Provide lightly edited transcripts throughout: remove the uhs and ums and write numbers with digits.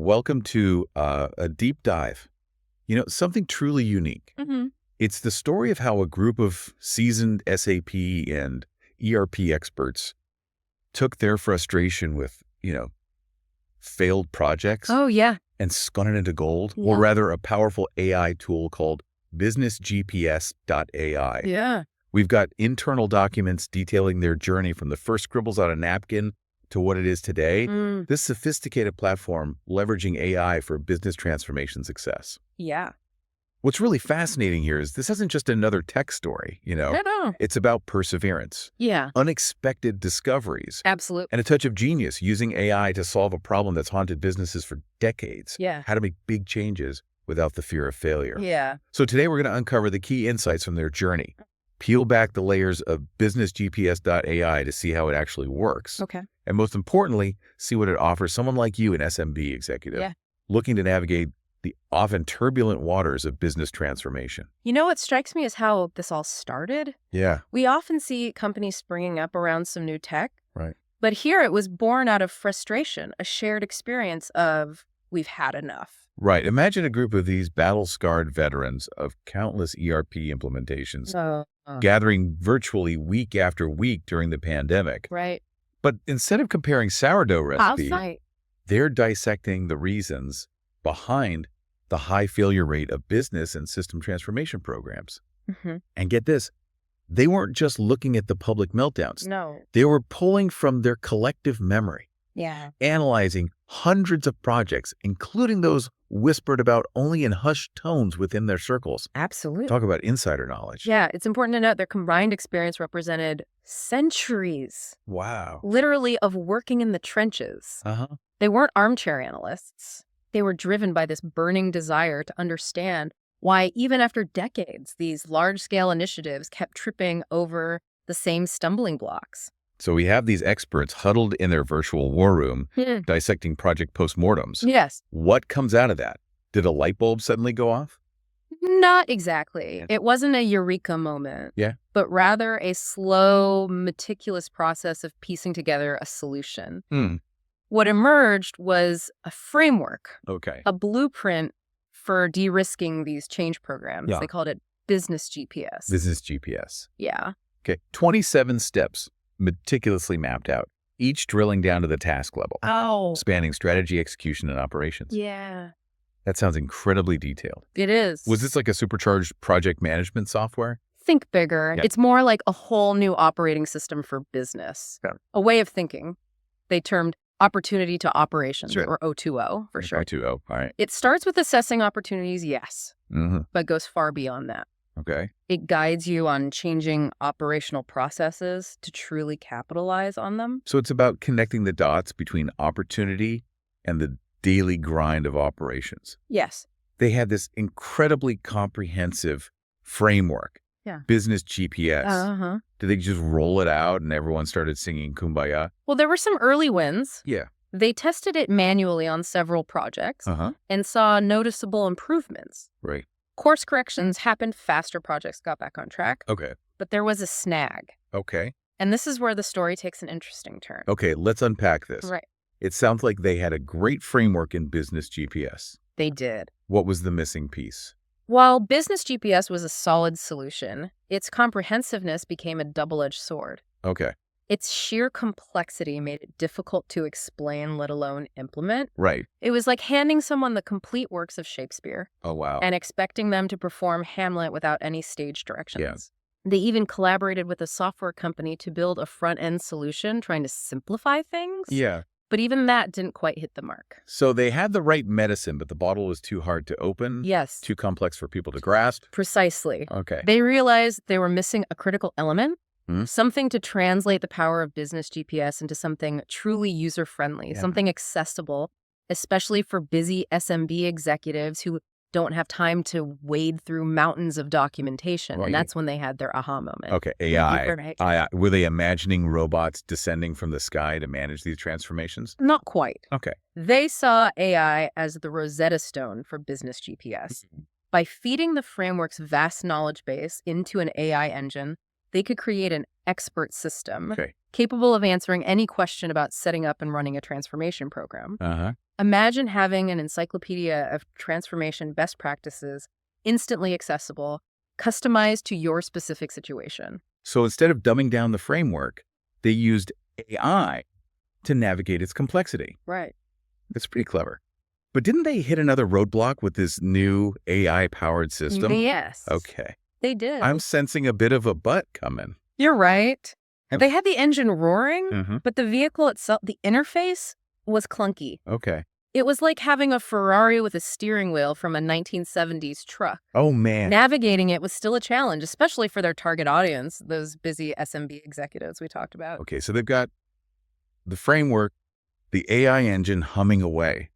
welcome to a deep dive. Something truly unique. hmm It's the story of how a group of seasoned SAP and ERP experts took their frustration with, failed projects Oh, yeah. and spun it into gold, Yeah. or rather a powerful AI tool called BusinessGPS.ai. Yeah. We've got internal documents detailing their journey from the first scribbles on a napkin to what it is today. Mm, This sophisticated platform leveraging AI for business transformation success. yeah. What's really fascinating here is this isn't just another tech story, No. It's about perseverance, Yeah. unexpected discoveries, Absolutely. and a touch of genius using AI to solve a problem that's haunted businesses for decades. Yeah. How to make big changes without the fear of failure. Yeah. So today we're going to uncover the key insights from their journey, peel back the layers of BusinessGPS.ai to see how it actually works, Okay. and most importantly, see what it offers someone like you, an SMB executive, Yeah. looking to navigate the often turbulent waters of business transformation. What strikes me is how this all started. Yeah, We often see companies springing up around some new tech, right. but here it was born out of frustration, a shared experience of we've had enough. Right. Imagine a group of these battle-scarred veterans of countless ERP implementations gathering virtually week after week during the pandemic. Right. But instead of comparing sourdough recipes, Right. they're dissecting the reasons behind the high failure rate of business and system transformation programs. hmm And get this, they weren't just looking at the public meltdowns. No. They were pulling from their collective memory, Yeah. analyzing hundreds of projects, including those whispered about only in hushed tones within their circles. Absolutely. Talk about insider knowledge. Yeah, it's important to note their combined experience represented centuries, Wow. literally, of working in the trenches. Uh-huh. They weren't armchair analysts. They were driven by this burning desire to understand why, even after decades, these large-scale initiatives kept tripping over the same stumbling blocks. So we have these experts huddled in their virtual war room, dissecting project postmortems. Yes. What comes out of that? Did a light bulb suddenly go off? Not exactly. It wasn't a eureka moment. Yeah. But rather a slow, meticulous process of piecing together a solution. What emerged was a framework, Okay. a blueprint for de-risking these change programs. Yeah. They called it BusinessGPS. Business GPS. Yeah. Okay. 27 steps meticulously mapped out, each drilling down to the task level, spanning strategy, execution, and operations. Yeah. That sounds incredibly detailed. It is. Was this like a supercharged project management software? Think bigger. Yeah. It's more like a whole new operating system for business. Yeah. A way of thinking. They termed opportunity to operations, Sure. or O2O for sure. 2.0. All right. It starts with assessing opportunities, yes, Mm-hmm. but goes far beyond that. Okay. It guides you on changing operational processes to truly capitalize on them. So it's about connecting the dots between opportunity and the daily grind of operations. Yes. They had this incredibly comprehensive framework. Yeah. Business GPS. Uh-huh. Did they just roll it out and everyone started singing Kumbaya? Well, there were some early wins. Yeah. They tested it manually on several projects and saw noticeable improvements. Right. Course corrections happened faster, projects got back on track, Okay. but there was a snag. Okay. And this is where the story takes an interesting turn. Okay. Let's unpack this. Right. It sounds like they had a great framework in Business GPS. They did. What was the missing piece? While Business GPS was a solid solution, its comprehensiveness became a double-edged sword. Okay. Its sheer complexity made it difficult to explain, let alone implement. Right. It was like handing someone the complete works of Shakespeare Oh, wow. and expecting them to perform Hamlet without any stage directions. Yeah. They even collaborated with a software company to build a front-end solution trying to simplify things. Yeah. But even that didn't quite hit the mark. So they had the right medicine, but the bottle was too hard to open. Yes. Too complex for people to grasp. Precisely. Okay. They realized they were missing a critical element, Hmm? something to translate the power of Business GPS into something truly user-friendly, Yeah. something accessible, especially for busy SMB executives who don't have time to wade through mountains of documentation. Right. And that's when they had their aha moment. Okay. AI. Right. Were they imagining robots descending from the sky to manage these transformations? Not quite. Okay. They saw AI as the Rosetta Stone for Business GPS. By feeding the framework's vast knowledge base into an AI engine, they could create an expert system Okay. capable of answering any question about setting up and running a transformation program. Uh-huh. Imagine having an encyclopedia of transformation best practices, instantly accessible, customized to your specific situation. So instead of dumbing down the framework, they used AI to navigate its complexity. Right. That's pretty clever. But didn't they hit another roadblock with this new AI-powered system? Yes. Okay. They did. I'm sensing a bit of a but coming. You're right. And- They had the engine roaring, Mhm. but the vehicle itself, the interface was clunky. Okay. It was like having a Ferrari with a steering wheel from a 1970s truck. Oh, man. Navigating it was still a challenge, especially for their target audience, those busy SMB executives we talked about. Okay, so they've got the framework, the AI engine humming away,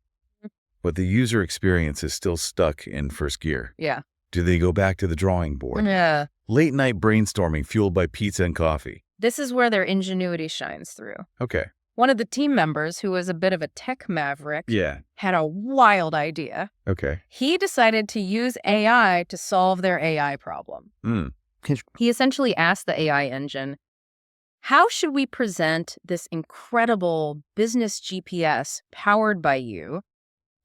but the user experience is still stuck in first gear. Yeah. Do they go back to the drawing board? Yeah. Late night brainstorming fueled by pizza and coffee. This is where their ingenuity shines through. Okay. One of the team members, who was a bit of a tech maverick, Yeah. had a wild idea. Okay. He decided to use AI to solve their AI problem. Mm. He essentially asked the AI engine, how should we present this incredible business GPS powered by you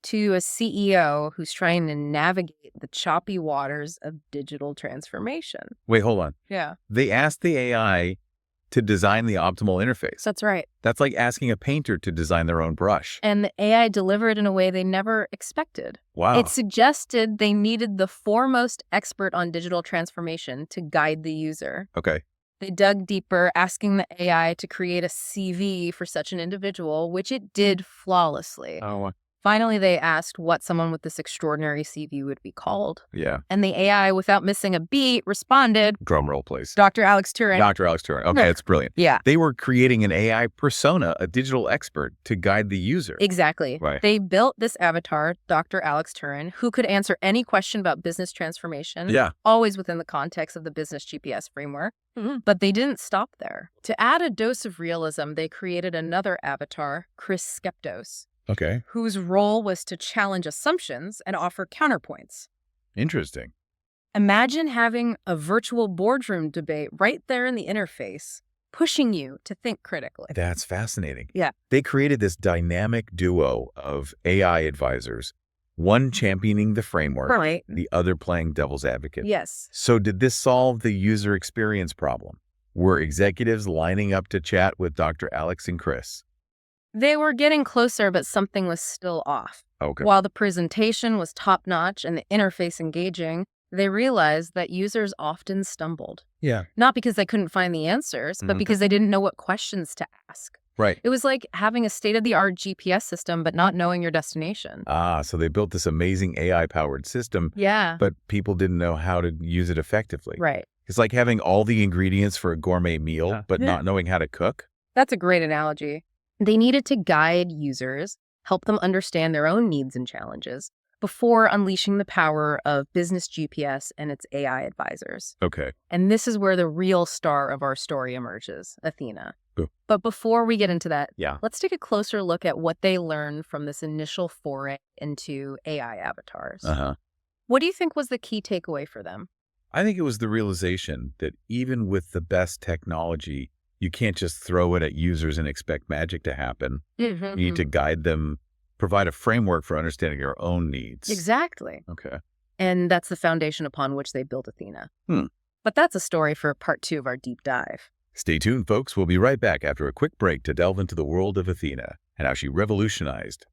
to a CEO who's trying to navigate the choppy waters of digital transformation? Wait, hold on. Yeah, They asked the AI to design the optimal interface. that's right. That's like asking a painter to design their own brush. And the AI delivered in a way they never expected. Wow. It suggested they needed the foremost expert on digital transformation to guide the user. Okay. They dug deeper, asking the AI to create a CV for such an individual, which it did flawlessly. Oh, Finally, they asked what someone with this extraordinary CV would be called. yeah. And the AI, without missing a beat, responded, Drum roll, please. Dr. Alex Turin. Dr. Alex Turin. Okay, it's brilliant. Yeah, They were creating an AI persona, a digital expert, to guide the user. exactly. Right. They built this avatar, Dr. Alex Turin, who could answer any question about business transformation, Yeah. always within the context of the Business GPS framework. But they didn't stop there. To add a dose of realism, they created another avatar, Chris Skeptos, Okay. whose role was to challenge assumptions and offer counterpoints. Interesting. Imagine having a virtual boardroom debate right there in the interface, pushing you to think critically. That's fascinating. Yeah. They created this dynamic duo of AI advisors, one championing the framework, Right. the other playing devil's advocate. Yes. So did this solve the user experience problem? Were executives lining up to chat with Dr. Alex and Chris? They were getting closer, but something was still off. Okay. While the presentation was top-notch and the interface engaging, they realized that users often stumbled. Yeah. Not because they couldn't find the answers, but Mhm. because they didn't know what questions to ask. Right. It was like having a state-of-the-art GPS system, but not knowing your destination. So they built this amazing AI-powered system, Yeah. but people didn't know how to use it effectively. Right. It's like having all the ingredients for a gourmet meal, but Yeah. not knowing how to cook. That's a great analogy. They needed to guide users, help them understand their own needs and challenges before unleashing the power of Business GPS and its AI advisors. Okay. And this is where the real star of our story emerges, Athena. Ooh. But before we get into that, Yeah. let's take a closer look at what they learned from this initial foray into AI avatars. Uh-huh. What do you think was the key takeaway for them? I think it was the realization that even with the best technology, you can't just throw it at users and expect magic to happen. You need to guide them, provide a framework for understanding your own needs. Exactly. Okay. And that's the foundation upon which they built Athena. But that's a story for part 2 of our deep dive. Stay tuned, folks. We'll be right back after a quick break to delve into the world of Athena and how she revolutionized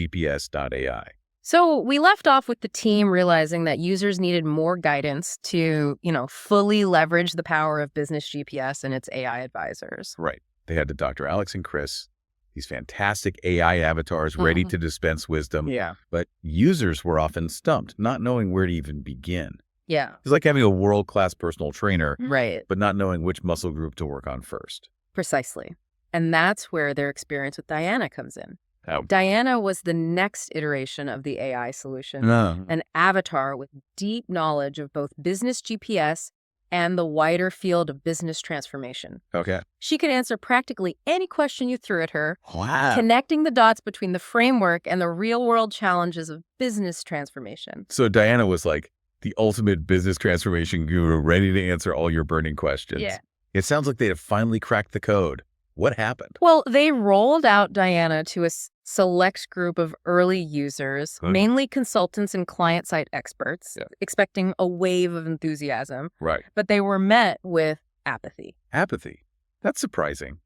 BusinessGPS.ai. So we left off with the team realizing that users needed more guidance to, fully leverage the power of Business GPS and its AI advisors. Right. They had the Dr. Alex and Chris, these fantastic AI avatars ready to dispense wisdom. Yeah. But users were often stumped, not knowing where to even begin. Yeah. It's like having a world-class personal trainer, Right. but not knowing which muscle group to work on first. Precisely. And that's where their experience with Diana comes in. Oh. Diana was the next iteration of the AI solution, No. an avatar with deep knowledge of both Business GPS and the wider field of business transformation. Okay. She could answer practically any question you threw at her, Wow. connecting the dots between the framework and the real-world challenges of business transformation. So Diana was like the ultimate business transformation guru, ready to answer all your burning questions. Yeah. It sounds like they have finally cracked the code. What happened? Well, they rolled out Diana to a select group of early users, mainly consultants and client-side experts, expecting a wave of enthusiasm. Right. But they were met with apathy. Apathy. That's surprising.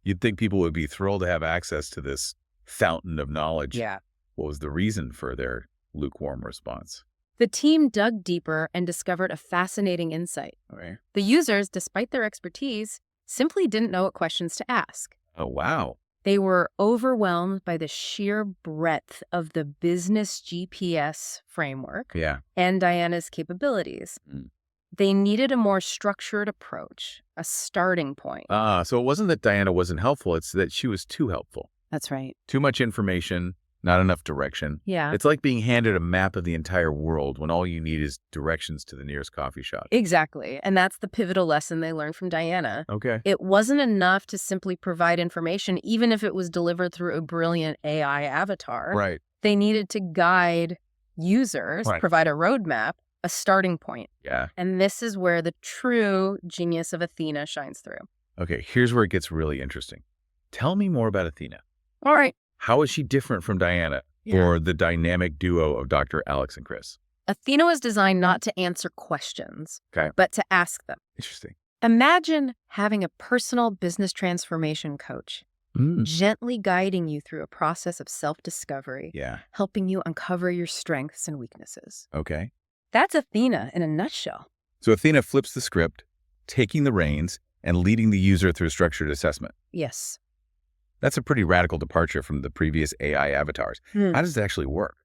You'd think people would be thrilled to have access to this fountain of knowledge. Yeah. What was the reason for their lukewarm response? The team dug deeper and discovered a fascinating insight. Okay. The users, despite their expertise, simply didn't know what questions to ask. Oh, wow. They were overwhelmed by the sheer breadth of the BusinessGPS framework and Diana's capabilities. They needed a more structured approach, a starting point. So it wasn't that Diana wasn't helpful, it's that she was too helpful. That's right. Too much information, not enough direction. Yeah. It's like being handed a map of the entire world when all you need is directions to the nearest coffee shop. Exactly. And that's the pivotal lesson they learned from Diana. Okay. It wasn't enough to simply provide information, even if it was delivered through a brilliant AI avatar. Right. They needed to guide users, provide a roadmap, a starting point. Yeah. And this is where the true genius of Athena shines through. Okay, here's where it gets really interesting. Tell me more about Athena. All right. How is she different from Diana or the dynamic duo of Dr. Alex and Chris? Athena was designed not to answer questions, but to ask them. Interesting. Imagine having a personal business transformation coach, gently guiding you through a process of self-discovery, helping you uncover your strengths and weaknesses. Okay. That's Athena in a nutshell. So Athena flips the script, taking the reins and leading the user through structured assessment. Yes. That's a pretty radical departure from the previous AI avatars. How does it actually work?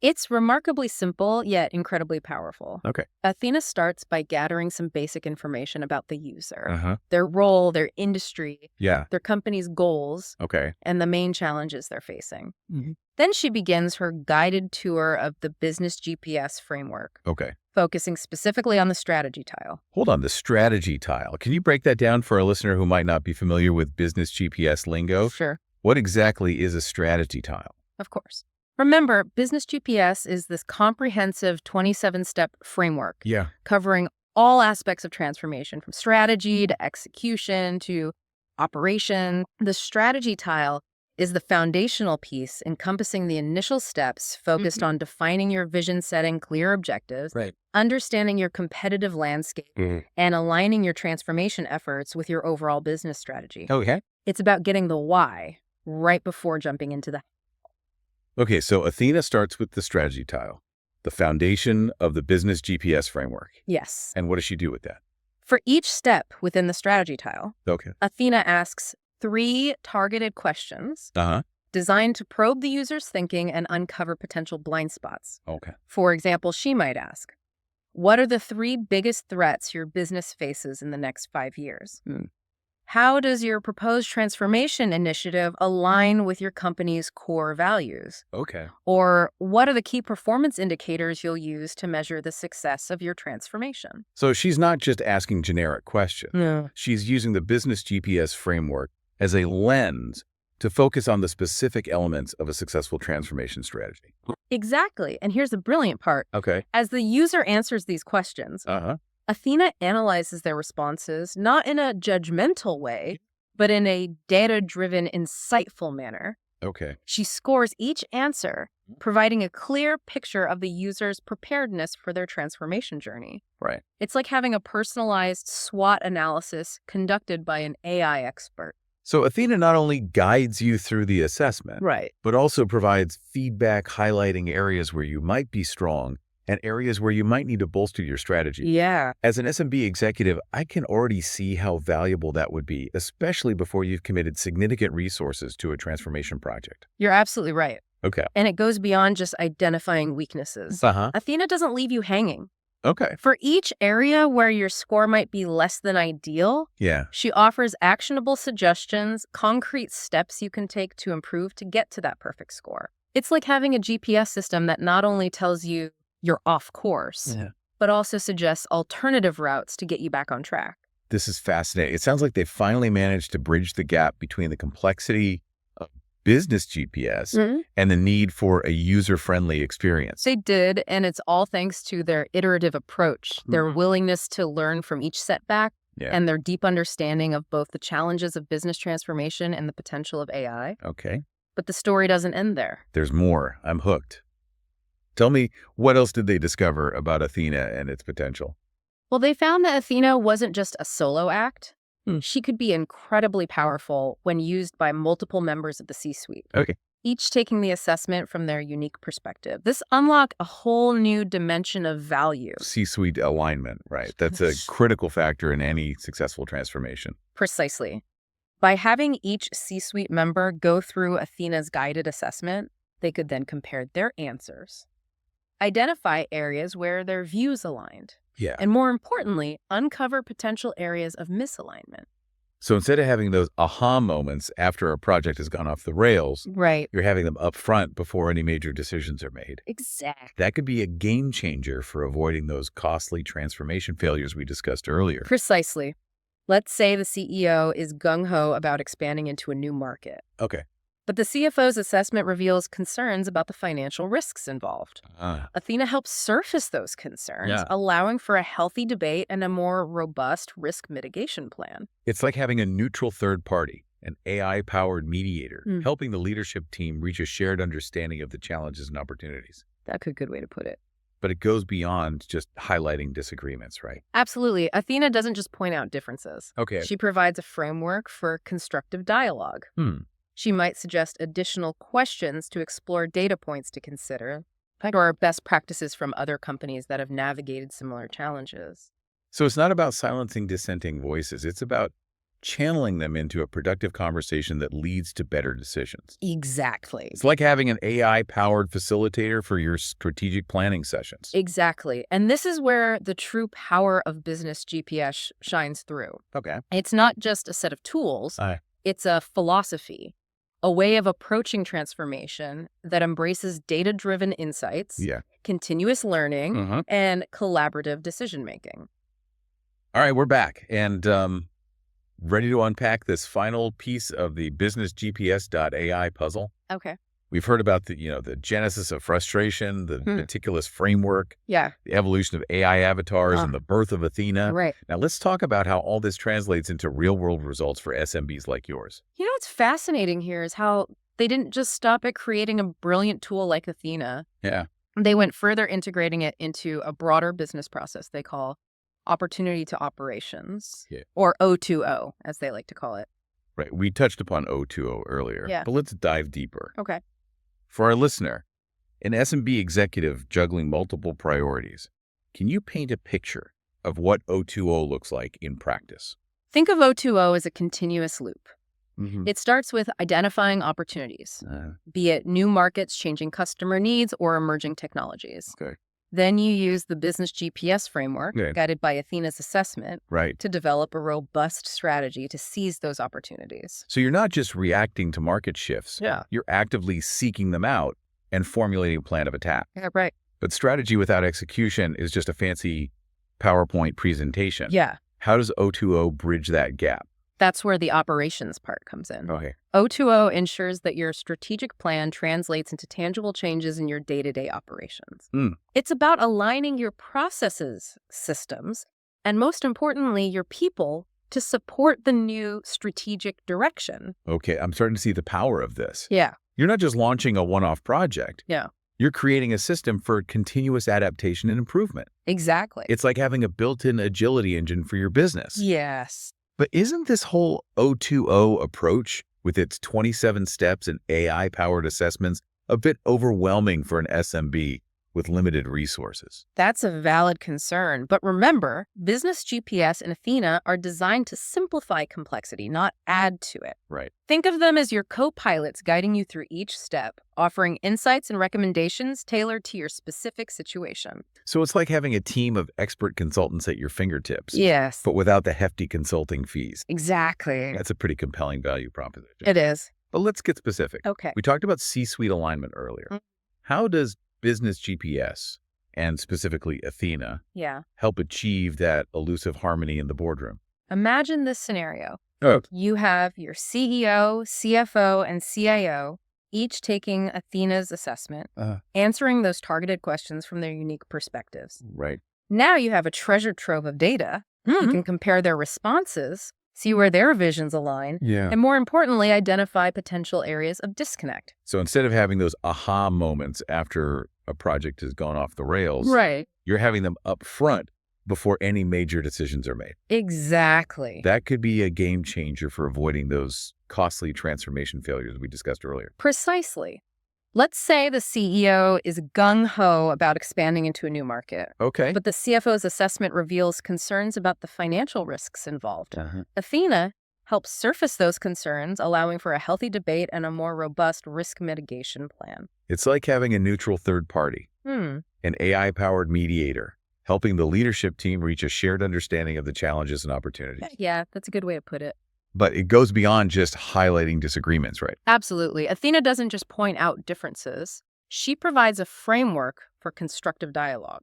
It's remarkably simple, yet incredibly powerful. Okay. Athena starts by gathering some basic information about the user, their role, their industry, their company's goals, and the main challenges they're facing. Then she begins her guided tour of the BusinessGPS framework, focusing specifically on the strategy tile. Hold on, the strategy tile. Can you break that down for a listener who might not be familiar with business GPS lingo? Sure. What exactly is a strategy tile? Of course. Remember, BusinessGPS is this comprehensive 27-step framework covering all aspects of transformation, from strategy to execution to operation. The strategy tile is the foundational piece encompassing the initial steps focused on defining your vision, setting clear objectives, understanding your competitive landscape, and aligning your transformation efforts with your overall business strategy. It's about getting the why right before jumping into the. Okay, so Athena starts with the strategy tile, the foundation of the business GPS framework. Yes. And what does she do with that? For each step within the strategy tile, Athena asks 3 targeted questions designed to probe the user's thinking and uncover potential blind spots. For example, she might ask, what are the 3 biggest threats your business faces in the next 5 years? How does your proposed transformation initiative align with your company's core values? Or what are the key performance indicators you'll use to measure the success of your transformation? So she's not just asking generic questions. No. She's using the business GPS framework as a lens to focus on the specific elements of a successful transformation strategy. Exactly. And here's the brilliant part. As the user answers these questions, Athena analyzes their responses not in a judgmental way, but in a data-driven, insightful manner. She scores each answer, providing a clear picture of the user's preparedness for their transformation journey. It's like having a personalized SWOT analysis conducted by an AI expert. So Athena not only guides you through the assessment, but also provides feedback highlighting areas where you might be strong and areas where you might need to bolster your strategy. As an SMB executive, I can already see how valuable that would be, especially before you've committed significant resources to a transformation project. You're absolutely right. And it goes beyond just identifying weaknesses. Athena doesn't leave you hanging. For each area where your score might be less than ideal, she offers actionable suggestions, concrete steps you can take to improve to get to that perfect score. It's like having a GPS system that not only tells you you're off course, but also suggests alternative routes to get you back on track. This is fascinating. It sounds like they finally managed to bridge the gap between the complexity of business GPS and the need for a user-friendly experience. They did, and it's all thanks to their iterative approach, their willingness to learn from each setback, and their deep understanding of both the challenges of business transformation and the potential of AI. But the story doesn't end there. There's more. I'm hooked. Tell me, what else did they discover about Athena and its potential? Well, they found that Athena wasn't just a solo act. She could be incredibly powerful when used by multiple members of the C-suite, Okay. each taking the assessment from their unique perspective. This unlocked a whole new dimension of value. C-suite alignment, right? That's a critical factor in any successful transformation. Precisely. By having each C-suite member go through Athena's guided assessment, they could then compare their answers, identify areas where their views aligned, Yeah. and more importantly, uncover potential areas of misalignment. So instead of having those aha moments after a project has gone off the rails, Right. you're having them up front before any major decisions are made. Exactly. That could be a game changer for avoiding those costly transformation failures we discussed earlier. Precisely. Let's say the CEO is gung-ho about expanding into a new market, Okay. but the CFO's assessment reveals concerns about the financial risks involved. Athena helps surface those concerns, allowing for a healthy debate and a more robust risk mitigation plan. It's like having a neutral third party, an AI-powered mediator, helping the leadership team reach a shared understanding of the challenges and opportunities. That's a good way to put it. But it goes beyond just highlighting disagreements, right? Absolutely. Athena doesn't just point out differences. Okay. She provides a framework for constructive dialogue. She might suggest additional questions to explore data points to consider, or best practices from other companies that have navigated similar challenges. So it's not about silencing dissenting voices. It's about channeling them into a productive conversation that leads to better decisions. Exactly. It's like having an AI-powered facilitator for your strategic planning sessions. Exactly. And this is where the true power of Business GPS shines through. Okay. It's not just a set of tools. It's a philosophy, a way of approaching transformation that embraces data-driven insights, continuous learning, and collaborative decision-making. All right, we're back and ready to unpack this final piece of the BusinessGPS.ai puzzle. Okay. We've heard about the genesis of frustration, the meticulous framework, the evolution of AI avatars, and the birth of Athena. Right. Now let's talk about how all this translates into real-world results for SMBs like yours. You know what's fascinating here is how they didn't just stop at creating a brilliant tool like Athena. Yeah. They went further, integrating it into a broader business process they call opportunity to operations, or O2O, as they like to call it. Right. We touched upon O2O earlier, but let's dive deeper. Okay. For our listener, an SMB executive juggling multiple priorities, can you paint a picture of what O2O looks like in practice? Think of O2O as a continuous loop. It starts with identifying opportunities, be it new markets, changing customer needs, or emerging technologies. Okay. Then you use the Business GPS framework, guided by Athena's assessment, to develop a robust strategy to seize those opportunities. So you're not just reacting to market shifts. You're actively seeking them out and formulating a plan of attack. Right. But strategy without execution is just a fancy PowerPoint presentation. How does O2O bridge that gap? That's where the operations part comes in. Okay. O2O ensures that your strategic plan translates into tangible changes in your day-to-day operations. It's about aligning your processes, systems, and most importantly, your people to support the new strategic direction. Okay, I'm starting to see the power of this. You're not just launching a one-off project. You're creating a system for continuous adaptation and improvement. Exactly. It's like having a built-in agility engine for your business. Yes. But isn't this whole O2O approach with its 27 steps and AI-powered assessments a bit overwhelming for an SMB with limited resources? That's a valid concern. But remember, Business GPS and Athena are designed to simplify complexity, not add to it. Right. Think of them as your co-pilots guiding you through each step, offering insights and recommendations tailored to your specific situation. So it's like having a team of expert consultants at your fingertips. Yes. But without the hefty consulting fees. Exactly. That's a pretty compelling value proposition. It is. But let's get specific. Okay. We talked about C-suite alignment earlier. How does Business GPS, and specifically Athena, help achieve that elusive harmony in the boardroom? Imagine this scenario. You have your CEO, CFO, and CIO each taking Athena's assessment, answering those targeted questions from their unique perspectives. Right. Now you have a treasure trove of data. You can compare their responses, see where their visions align, Yeah. and more importantly, identify potential areas of disconnect. So instead of having those aha moments after a project has gone off the rails, Right. you're having them up front before any major decisions are made. Exactly. That could be a game changer for avoiding those costly transformation failures we discussed earlier. Precisely. Let's say the CEO is gung-ho about expanding into a new market, Okay. but the CFO's assessment reveals concerns about the financial risks involved. Athena helps surface those concerns, allowing for a healthy debate and a more robust risk mitigation plan. It's like having a neutral third party, an AI-powered mediator, helping the leadership team reach a shared understanding of the challenges and opportunities. Yeah, that's a good way to put it. But it goes beyond just highlighting disagreements, right? Absolutely. Athena doesn't just point out differences. She provides a framework for constructive dialogue.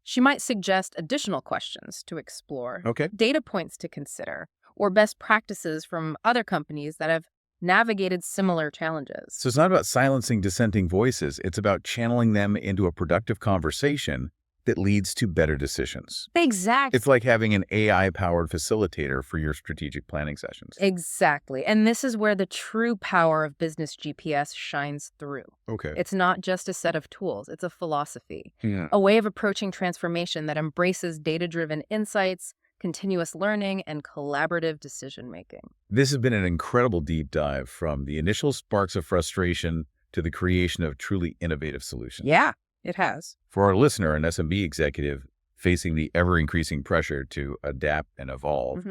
She might suggest additional questions to explore, Okay. data points to consider, or best practices from other companies that have navigated similar challenges. So it's not about silencing dissenting voices. It's about channeling them into a productive conversation that leads to better decisions. Exactly. It's like having an AI-powered facilitator for your strategic planning sessions. Exactly. And this is where the true power of Business GPS shines through. Okay. It's not just a set of tools, it's a philosophy, Yeah. a way of approaching transformation that embraces data-driven insights, continuous learning, and collaborative decision-making. This has been an incredible deep dive from the initial sparks of frustration to the creation of truly innovative solutions. Yeah, it has. For our listener, an SMB executive facing the ever-increasing pressure to adapt and evolve,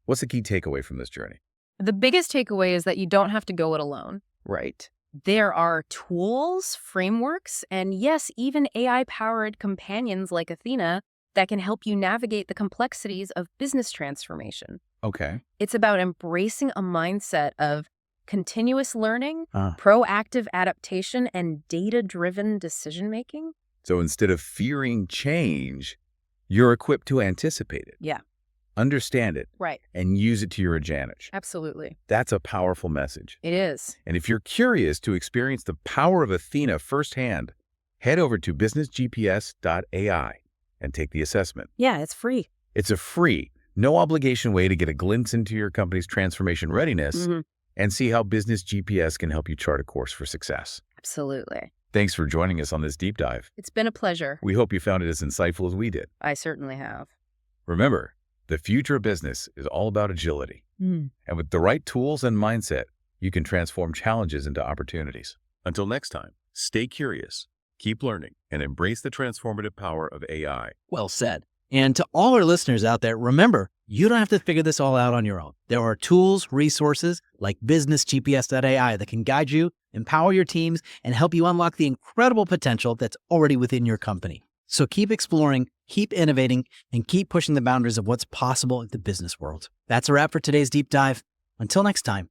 what's the key takeaway from this journey? The biggest takeaway is that you don't have to go it alone. Right. There are tools, frameworks, and yes, even AI-powered companions like Athena that can help you navigate the complexities of business transformation. Okay. It's about embracing a mindset of continuous learning, proactive adaptation, and data-driven decision-making. So instead of fearing change, you're equipped to anticipate it. Yeah. Understand it. Right. And use it to your advantage. Absolutely. That's a powerful message. It is. And if you're curious to experience the power of Athena firsthand, head over to BusinessGPS.ai and take the assessment. Yeah, it's free. It's a free, no obligation way to get a glimpse into your company's transformation readiness and see how Business GPS can help you chart a course for success. Absolutely. Thanks for joining us on this deep dive. It's been a pleasure. We hope you found it as insightful as we did. I certainly have. Remember, the future of business is all about agility. And with the right tools and mindset, you can transform challenges into opportunities. Until next time, stay curious, keep learning, and embrace the transformative power of AI. Well said. And to all our listeners out there, remember, you don't have to figure this all out on your own. There are tools, resources like BusinessGPS.ai that can guide you, empower your teams, and help you unlock the incredible potential that's already within your company. So keep exploring, keep innovating, and keep pushing the boundaries of what's possible in the business world. That's a wrap for today's deep dive. Until next time.